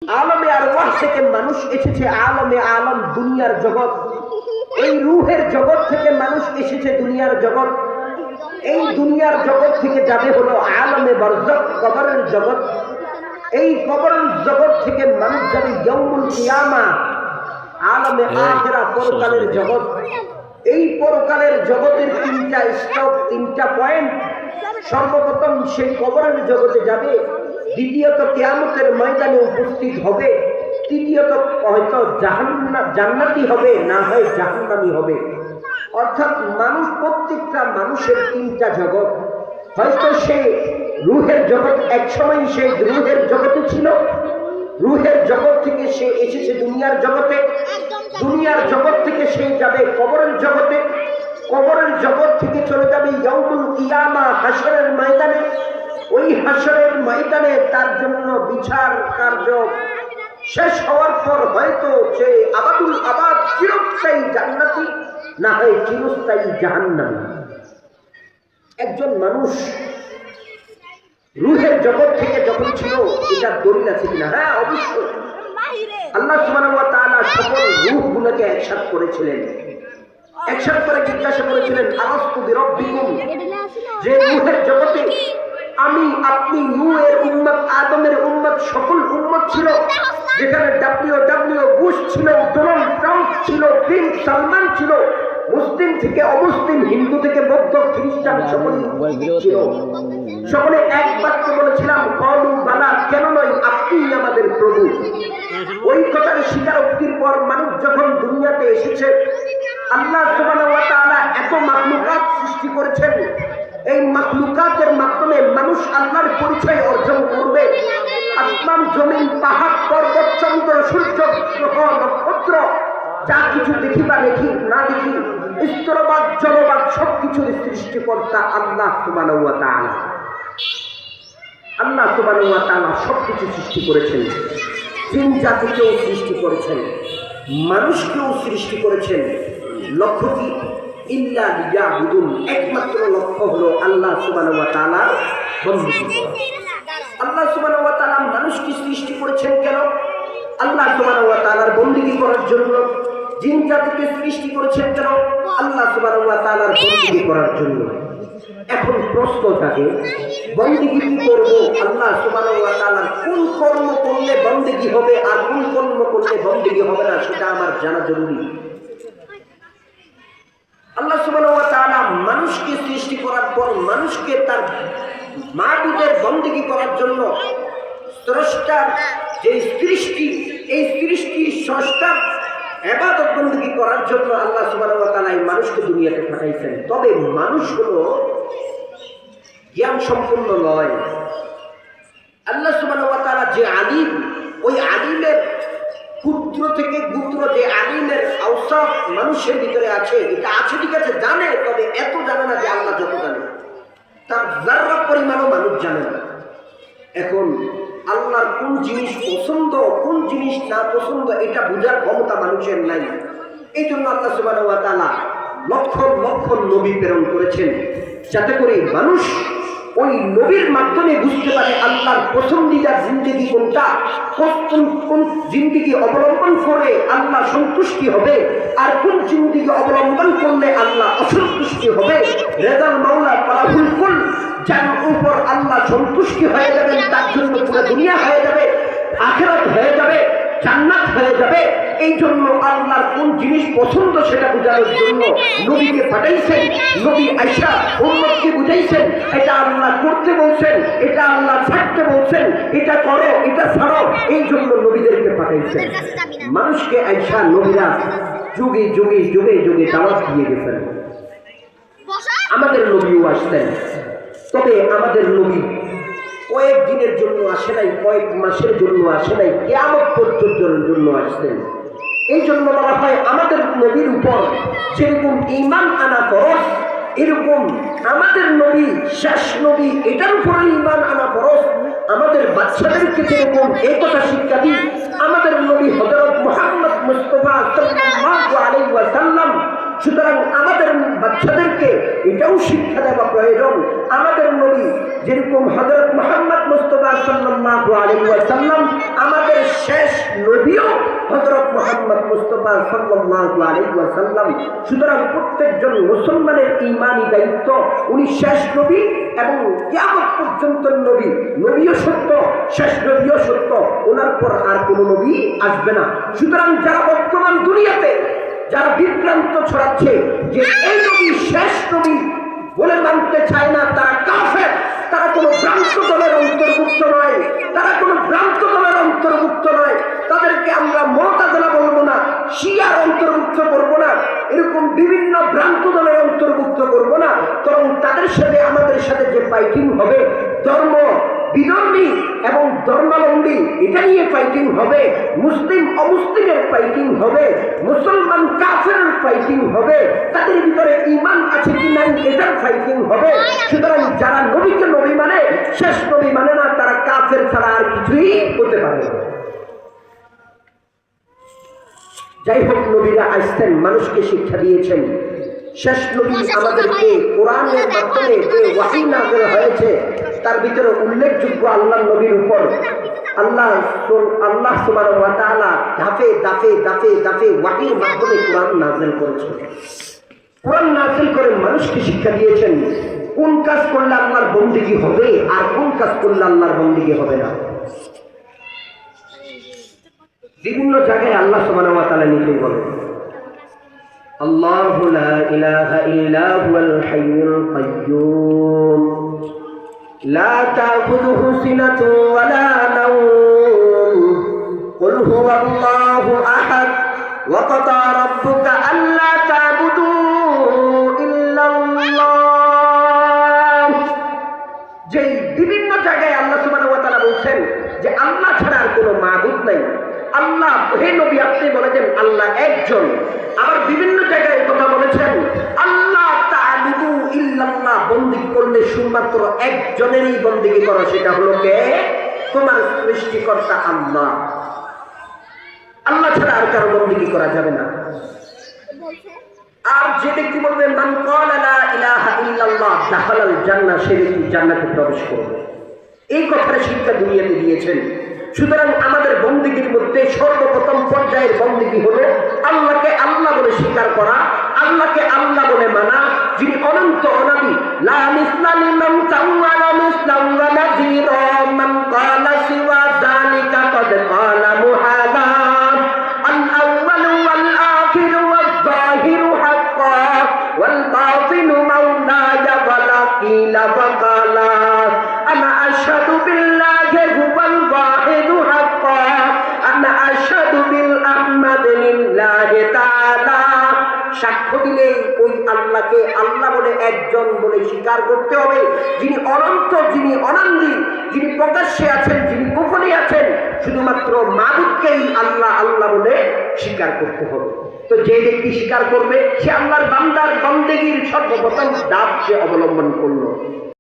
আলমে আরওয়াহ থেকে মানুষ এসেছে আলমে আলম, দুনিয়ার জগৎ। এই রূহের জগৎ থেকে মানুষ এসেছে দুনিয়ার জগৎ। এই দুনিয়ার জগৎ থেকে যাবে হলো আলমে বারজাখ, কবরের জগৎ। এই কবরের জগৎ থেকে মানুষ যাবে ইয়াউমুল কিয়ামা, আলমে আখিরা, পরকালের জগৎ। এই পরকালের জগতের তিনটা স্টপ, তিনটা পয়েন্ট। সর্বপ্রথম সেই কবরের জগতে যাবে, দ্বিতীয়ত কিয়ামতের ময়দানে উপস্থিত হবে, তৃতীয়ত হয়তো জান্নাতি হবে, না হয় জাহান্নামী হবে। অর্থাৎ মানুষ, প্রত্যেকটা মানুষের তিনটা জগৎ। হয়তো সে রূহের জগৎ, এক সময় সে রূহের জগতে ছিল, রূহের জগৎ থেকে সে এসেছে দুনিয়ার জগতে, দুনিয়ার জগৎ থেকে সে যাবে কবরের জগতে, কবরের জগৎ থেকে চলে যাবে ইয়াউমুল কিয়ামা, হাসরের ময়দানে। ওই হাসরের ময়দানে তার জন্য বিচার কার্য শেষ হওয়ার পর হয়তো সে আবাদুল আবাদ, চিরস্থায়ী জান্নাতি, না হয় চিরস্থায়ী জাহান্নামী। একজন মানুষ রূহের জগৎ থেকে যখন ছিল, এটার দলিল আছে কিনা? হ্যাঁ, অবশ্যই। আল্লাহ সুবহানাহু ওয়া তাআলা সকল রূহগুলোকে একসাথ করেছিলেন, একসাথ করে জিজ্ঞাসা করেছিলেন, আলাস্তু বিরাব্বিকুম, যে রূহের জগতে আমি, আপনি, নূহের উম্মত, আদমের উম্মত, সকল উম্মত ছিল, যেখানে ডব্লিউ বুশ ছিল, ডোনাল্ড ট্রাম্প ছিল, প্রিন্স সালমান ছিল, মুসলিম থেকে অমুসলিম, হিন্দু থেকে বৌদ্ধ, খ্রিস্টান, সকলেই ছিল। সকলে এক বাক্যে বলেছিলাম, ক্বালু বালা, কেন নয়, আপনিই আমাদের প্রভু। ওই কথার স্বীকারোক্তির পর মানুষ যখন দুনিয়াতে এসেছে, আল্লাহ সুবহানাহু ওয়া তাআলা এত মাখলুকাত সৃষ্টি করেছেন। এই মাখলুকাতের মাধ্যমে মানুষ আল্লাহর পরিচয় অর্জন করবে। আসমান, জমিন, পাহাড়, পর্বত, চন্দ্র, সূর্য, গ্রহ, নক্ষত্র, যা কিছু দেখি বা দেখি না দেখি, স্থলবাদ, জলবাদ, সবকিছুর সৃষ্টিকর্তা আল্লাহ সুবহানাহু ওয়া তাআলা। আল্লাহ সুবহানাহু ওয়া তাআলা সবকিছু সৃষ্টি করেছেন। জিন জাতিকেও সৃষ্টি করেছেন, মানুষকেও সৃষ্টি করেছেন। লক্ষ্য কি? ইল্লা লিয়াবুদুন, একমাত্র লক্ষ্য হলো আল্লাহ সুবহানাহু ওয়া তাআলার বندگی করা। আল্লাহ সুবহানাহু ওয়া তাআলা মানুষকে সৃষ্টি করেছেন কেন? আল্লাহ সুবহানাহু ওয়া তাআলার বندگی করার জন্য। জিন জাতিকে সৃষ্টি করেছেন কেন? আল্লাহ সুবহানাহু ওয়া তাআলার বندگی করার জন্য। এখন প্রশ্ন থাকে, বندگی কি করব? আল্লাহ সুবহানাহু ওয়া তাআলার কোন কর্ম করলে বندگی হবে আর কোন কর্ম করলে বندگی হবে না, সেটা আমার জানা জরুরি। আল্লাহ সুবহানাহু ওয়া তাআলা মানুষকে সৃষ্টি করার পর মানুষকে তার মাবুদের বندگی করার জন্য, স্রষ্টার যে সৃষ্টি, এই সৃষ্টি স্রষ্টার ইবাদত বندگی করার জন্য আল্লাহ সুবহানাহু ওয়া তাআলা এই মানুষকে দুনিয়াতে পাঠাইছেন। তবে মানুষ হলো জ্ঞান সম্পন্ন নয়। আল্লাহ সুবহানাহু ওয়া তাআলা যে আলিম, ওই আলিমের পুত্র থেকে গোত্র, যে আলিমের আওসাফ মানুষের ভিতরে আছে, এটা আছে ঠিক আছে, জানে, তবে এত জানে না যে আল্লাহ যত জানে, তার যারা পরিমাণও মানুষ জানে না। এখন আল্লাহর কোন জিনিস পছন্দ, কোন জিনিস না পছন্দ, এটা বোঝার ক্ষমতা মানুষের নাই। এই জন্য আল্লাহ সুবহানাহু ওয়া তাআলা লক্ষ লক্ষ নবী প্রেরণ করেছেন, যাতে করে মানুষ ওই নবীর মাধ্যমে বুঝতে পারে আল্লাহর পছন্দিদার জিন্দেগি কোনটা, কোন জিন্দেগি অবলম্বন করে আল্লাহ সন্তুষ্টি হবে, আর কোন জিন্দেগি অবলম্বন করলে আল্লাহ অসন্তুষ্টি হবে। রেজাল মাওলা তালাহুল কুল, যার উপর আল্লাহ সন্তুষ্টি হয়ে যাবেন, তার জন্য পুরো দুনিয়া হয়ে যাবে, আখিরাত হয়ে যাবে, জান্নাত হয়ে যাবে। এই জন্য আল্লাহর কোন জিনিস পছন্দ সেটা বোঝানোর জন্য নবীকে পাঠাইছেন। নবী আয়েশা উম্মতকে বুঝাইছেন, এটা আল্লাহ করতে বলছেন, এটা আল্লাহ ছাড়তে বলছেন, এটা করো, এটা ছাড়ো। এই জন্য নবীদেরকে পাঠাইছেন। মানুষকে আয়েশা নবীরা যুগে যুগে যুগে যুগে দাওয়াত দিয়ে গেছেন। আমাদের নবীও আসতেন, তবে আমাদের নবী কয়েক দিনের জন্য আসে নাই, কয়েক মাসের জন্য আসে নাই, কিয়ামত পর্যন্তের জন্য আসতেন। এই জন্য বলা হয় আমাদের নবীর উপর যেরকম ঈমান আনা ফরজ, এরকম আমাদের নবী শেষ নবী, এটার উপরে ঈমান আনা ফরজ। আমাদের বাচ্চাদেরকে যেরকম এই কথা শিক্ষা দিই, আমাদের নবী হযরত মুহাম্মদ মুস্তাফা সাল্লাল্লাহু আলাইহি ওয়াসাল্লাম, সুতরাং আমাদের বাচ্চাদেরকে এটাও শিক্ষা দেওয়া প্রয়োজন। আমাদের নবী যেরকম হযরত মুহাম্মদ মুস্তাফা সাল্লাল্লাহু আলাইহি ওয়াসাল্লাম আমাদের শেষ হযরত মুহাম্মদ মুস্তাফা সাল্লাল্লাহু আলাইহি ওয়াসাল্লাম। সুতরাং প্রত্যেকজন মুসলমানের ঈমানি দায়িত্ব, উনি শেষ নবী এবং কিয়ামত পর্যন্ত নবী। নবীও সত্য, শেষ নবীও সত্য, ওনার পর আর কোনো নবী আসবে না। সুতরাং যারা বর্তমান দুনিয়াতে যারা বিভ্রান্ত ছড়াচ্ছে যে এই নবী শেষ নবী বলে মানতে চায় না, তারা কাফের, তারা কোনো ভ্রান্ত দলের অন্তর্ভুক্ত নয়, তারা কোনো ভ্রান্ত দলের অন্তর্ভুক্ত নয়। তাদেরকে আমরা মুতাজিলা বলবো না, শিয়ার অন্তর্ভুক্ত করবো না, এরকম বিভিন্ন ভ্রান্ত দলের অন্তর্ভুক্ত করবো না। বরং তাদের সাথে আমাদের সাথে যে ফাইটিং হবে, ধর্ম বিধর্মী এবং ধর্মাবলম্বী, এটা নিয়ে ফাইটিং হবে। মুসলিম অমুসলিমের ফাইটিং হবে, মুসলমান কাফেরের ফাইটিং হবে, তাদের ভিতরে ঈমান আছে কি নাই এটার ফাইটিং হবে। সুতরাং যারা নবীকে নবী মানে, শেষ নবী মানে না, তারা কাফের ছাড়া আর কিছুই হতে পারে না। যাই হোক, নবীরা আসতেন, মানুষকে শিক্ষা দিয়েছেন। শেষ নবী আমাদেরকে কোরআনের মাধ্যমে যে ওয়াহী নাযিল হয়েছে তার ভিতরে উল্লেখযোগ্য আল্লাহর নবীর উপর আল্লাহ সুবহানাহু ওয়া তাআলা ধাপে ধাপে ধাপে ধাপে ওয়াহীর মাধ্যমে কোরআন নাযিল করেছেন। কোরআন নাযিল করে মানুষকে শিক্ষা দিয়েছেন কোন কাজ করলে আল্লাহর বন্দেগী হবে আর কোন কাজ করলে আল্লাহর বন্দেগী হবে না। বিভিন্ন জায়গায় আল্লাহ সুবহানাহু ওয়া তাআলা নিজেই বলেন, আল্লাহু লা ইলাহা ইল্লা হুয়াল হাইয়ুল কাইয়্যুম লা তাখুযুহু সিনাতুন ওয়া লা নাওম কুল হুয়াল্লাহু আহাদ ওয়া ক্বাদা রাব্বুকা আল্লা তা'বুদু ইল্লাল্লাহ। যে বিভিন্ন জায়গায় আল্লাহ সুবহানাহু ওয়া তাআলা বলছেন যে আল্লাহ ছাড়া আর কোনো মাবুদ নাই। আল্লাহ, হে নবী আপনি বলেছেন আল্লাহ একজন। আবার বিভিন্ন জায়গায় কথা বলেছেন আল্লাহ তা'বুদু ইল্লাল্লাহ, বন্দেগী করলে শুধুমাত্র একজনেরই বন্দেগী করো, সেটা হলো কে? তোমার সৃষ্টিকর্তা আল্লাহ। আল্লাহ ছাড়া আর কারো বন্দেগী করা যাবে না। আর যে ব্যক্তি বলবে মান ক্বালা লা ইলাহা ইল্লাল্লাহ দাখালাল জান্নাহ, সে ব্যক্তি জান্নাতে প্রবেশ করবে। এই কথার শিক্ষা দুনিয়াতে দিয়েছেন। সুতরাং আমাদের বন্দেগীর মধ্যে সর্বপ্রথম পর্যায়ের বন্দেগী হলো আল্লাহকে আল্লাহ বলে স্বীকার করা, আল্লাহকে আল্লাহ বলে মানা, যিনি অনন্ত অনাদি। লা মিসলা লিমান তাওয়ালা মিসলাম ওয়া নাযীরা মান ক্বালা সিওয়া যালিকা ক্বাদ ক্বালা মুহাদা আল আউয়ালু ওয়াল আখিরু ওয়াজ যাহিরু হাক্কান ওয়াল বাতিনু মাওলায়া ওয়ালা কিলা ফাকালা আনা আশহাদু বিল্লাহি হুয়াল ওয়াহিদু হাক্কান আনা আশহাদু বিল আহমাদি লিল্লাহি তাআলা। সাক্ষ্য দিলে ওই আল্লাহকে আল্লাহ বলে একজন বলে স্বীকার করতে হবে, যিনি অনন্ত, যিনি অনাদি, যিনি প্রকাশ্যে আছেন, যিনি গোপনে আছেন। শুধুমাত্র মাবুদকেই আল্লাহ আল্লাহ বলে স্বীকার করতে হবে। তো যে ব্যক্তি স্বীকার করবে সে আল্লাহর বান্দার বন্দেগীর সর্বপ্রথম ধাপ সে অবলম্বন করলো।